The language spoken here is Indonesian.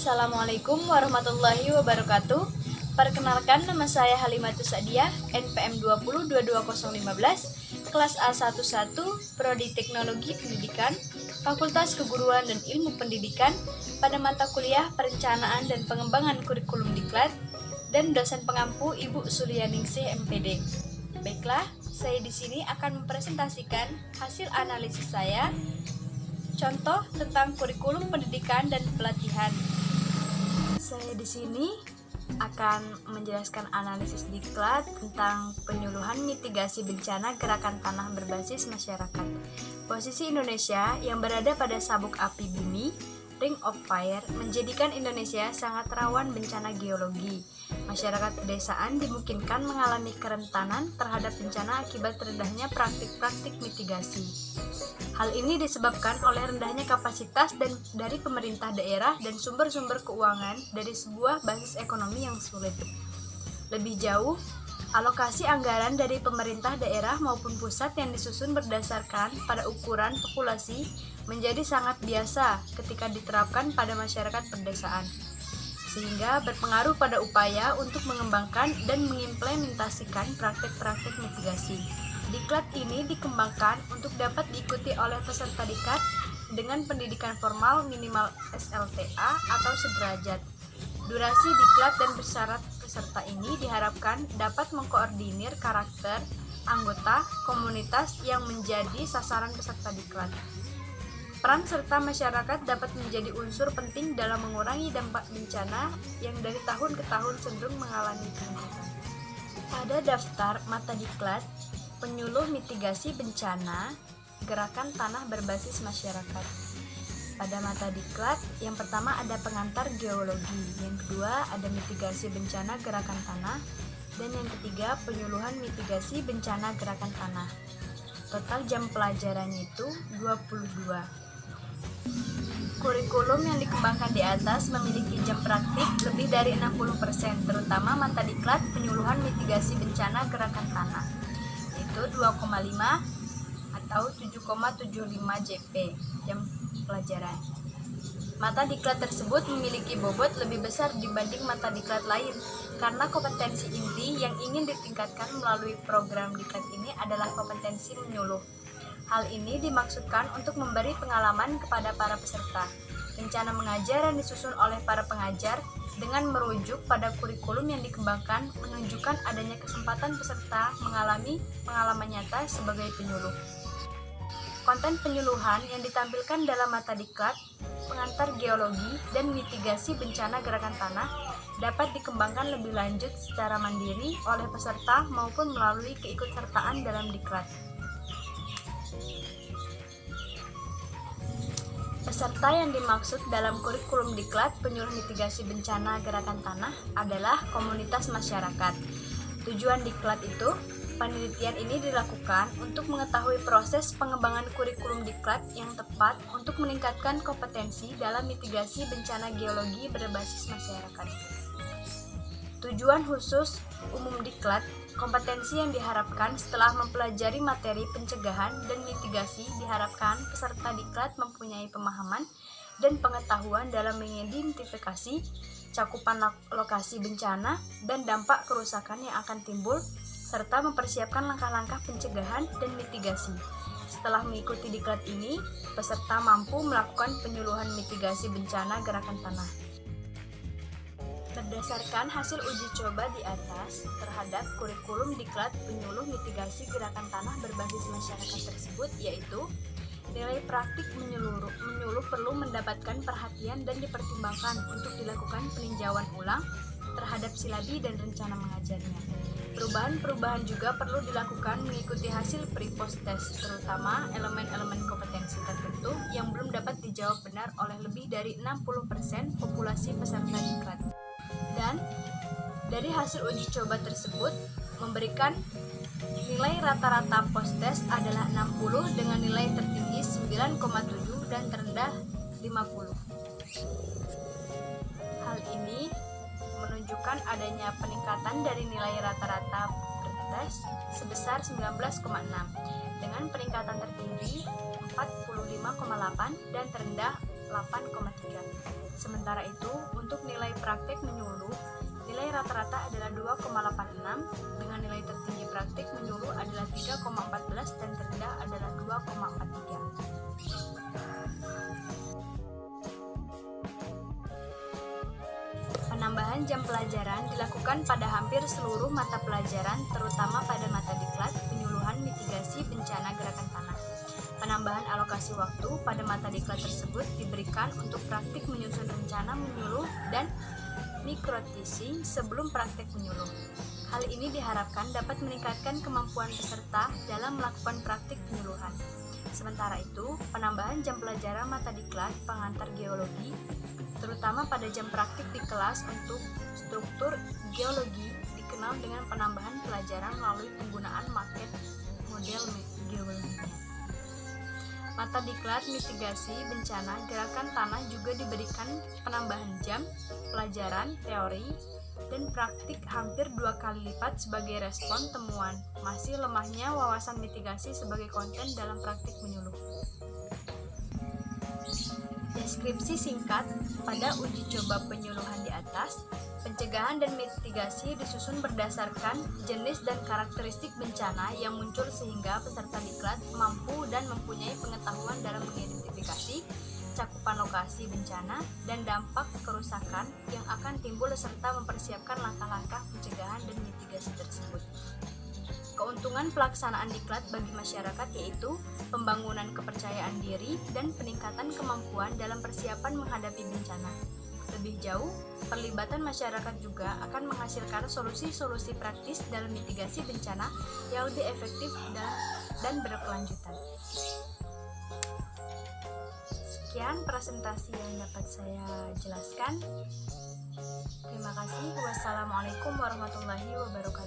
Assalamualaikum warahmatullahi wabarakatuh. Perkenalkan, nama saya Halimatus Sadiah, NPM 20222015, kelas A11, Prodi Teknologi Pendidikan, Fakultas Keguruan dan Ilmu Pendidikan, pada mata kuliah Perencanaan dan Pengembangan Kurikulum Diklat, dan dosen pengampu Ibu Suryaningsih MPD. Baiklah, saya di sini akan mempresentasikan hasil analisis saya. Contoh tentang kurikulum pendidikan dan pelatihan. Saya di sini akan menjelaskan analisis diklat tentang penyuluhan mitigasi bencana gerakan tanah berbasis masyarakat. Posisi Indonesia yang berada pada sabuk api bumi, Ring of Fire, menjadikan Indonesia sangat rawan bencana geologi. Masyarakat pedesaan dimungkinkan mengalami kerentanan terhadap bencana akibat rendahnya praktik-praktik mitigasi. Hal ini disebabkan oleh rendahnya kapasitas dari pemerintah daerah dan sumber-sumber keuangan dari sebuah basis ekonomi yang sulit. Lebih jauh, alokasi anggaran dari pemerintah daerah maupun pusat yang disusun berdasarkan pada ukuran populasi menjadi sangat biasa ketika diterapkan pada masyarakat pedesaan, sehingga berpengaruh pada upaya untuk mengembangkan dan mengimplementasikan praktik-praktik mitigasi. Diklat ini dikembangkan untuk dapat diikuti oleh peserta diklat dengan pendidikan formal minimal SLTA atau sederajat. Durasi diklat dan bersyarat peserta ini diharapkan dapat mengkoordinir karakter anggota komunitas yang menjadi sasaran peserta diklat. Peran serta masyarakat dapat menjadi unsur penting dalam mengurangi dampak bencana yang dari tahun ke tahun cenderung mengalami peningkatan. Pada daftar mata diklat, penyuluh mitigasi bencana, gerakan tanah berbasis masyarakat. Pada mata diklat, yang pertama ada pengantar geologi, yang kedua ada mitigasi bencana gerakan tanah, dan yang ketiga penyuluhan mitigasi bencana gerakan tanah. Total jam pelajarannya itu 22. Kurikulum yang dikembangkan di atas memiliki jam praktik lebih dari 60%, terutama mata diklat penyuluhan mitigasi bencana gerakan tanah. Itu 2,5 atau 7,75 JP jam pelajaran. Mata diklat tersebut memiliki bobot lebih besar dibanding mata diklat lain karena kompetensi inti yang ingin ditingkatkan melalui program diklat ini adalah kompetensi menyuluh. Hal ini dimaksudkan untuk memberi pengalaman kepada para peserta. Rencana mengajar yang disusun oleh para pengajar dengan merujuk pada kurikulum yang dikembangkan menunjukkan adanya kesempatan peserta mengalami pengalaman nyata sebagai penyuluh. Konten penyuluhan yang ditampilkan dalam mata diklat, pengantar geologi, dan mitigasi bencana gerakan tanah dapat dikembangkan lebih lanjut secara mandiri oleh peserta maupun melalui keikutsertaan dalam diklat. Peserta yang dimaksud dalam kurikulum diklat penyuluh mitigasi bencana gerakan tanah adalah komunitas masyarakat. Tujuan diklat itu, penelitian ini dilakukan untuk mengetahui proses pengembangan kurikulum diklat yang tepat untuk meningkatkan kompetensi dalam mitigasi bencana geologi berbasis masyarakat. Tujuan khusus umum diklat, kompetensi yang diharapkan setelah mempelajari materi pencegahan dan mitigasi diharapkan peserta diklat mempunyai pemahaman dan pengetahuan dalam mengidentifikasi cakupan lokasi bencana dan dampak kerusakan yang akan timbul serta mempersiapkan langkah-langkah pencegahan dan mitigasi. Setelah mengikuti diklat ini, peserta mampu melakukan penyuluhan mitigasi bencana gerakan tanah. Berdasarkan hasil uji coba di atas terhadap kurikulum diklat penyuluh mitigasi gerakan tanah berbasis masyarakat tersebut, yaitu nilai praktik menyuluh perlu mendapatkan perhatian dan dipertimbangkan untuk dilakukan peninjauan ulang terhadap silabi dan rencana mengajarnya. Perubahan-perubahan juga perlu dilakukan mengikuti hasil pre-post test, terutama elemen-elemen kompetensi tertentu yang belum dapat dijawab benar oleh lebih dari 60% populasi peserta diklat. Dan dari hasil uji coba tersebut memberikan nilai rata-rata post test adalah 60 dengan nilai tertinggi 9,7 dan terendah 50. Hal ini menunjukkan adanya peningkatan dari nilai rata-rata tes sebesar 19,6 dengan peningkatan tertinggi 45,8 dan terendah 8,3. Sementara itu, untuk nilai praktek menyuluh, nilai rata-rata adalah 2,86, dengan nilai tertinggi praktek menyuluh adalah 3,14 dan terendah adalah 2,43. Penambahan jam pelajaran dilakukan pada hampir seluruh mata pelajaran, terutama pada mata diklat, penyuluhan mitigasi bencana gerakan tanah. Penambahan alokasi waktu pada mata diklat tersebut diberikan untuk praktik menyusun rencana menyuluh dan microteaching sebelum praktek menyuluh. Hal ini diharapkan dapat meningkatkan kemampuan peserta dalam melakukan praktik penyuluhan. Sementara itu, penambahan jam pelajaran mata diklat pengantar geologi, terutama pada jam praktik di kelas untuk struktur geologi, dikenal dengan penambahan pelajaran melalui penggunaan maket model geologinya. Mata diklat mitigasi bencana gerakan tanah juga diberikan penambahan jam pelajaran teori dan praktik hampir 2 kali lipat sebagai respon temuan masih lemahnya wawasan mitigasi sebagai konten dalam praktik menyuluh. Deskripsi singkat pada uji coba penyuluhan di atas. Pencegahan dan mitigasi disusun berdasarkan jenis dan karakteristik bencana yang muncul sehingga peserta diklat mampu dan mempunyai pengetahuan dalam mengidentifikasi cakupan lokasi bencana dan dampak kerusakan yang akan timbul serta mempersiapkan langkah-langkah pencegahan dan mitigasi tersebut. Keuntungan pelaksanaan diklat bagi masyarakat yaitu pembangunan kepercayaan diri dan peningkatan kemampuan dalam persiapan menghadapi bencana. Lebih jauh, perlibatan masyarakat juga akan menghasilkan solusi-solusi praktis dalam mitigasi bencana yang lebih efektif dan berkelanjutan. Sekian presentasi yang dapat saya jelaskan. Terima kasih. Wassalamualaikum warahmatullahi wabarakatuh.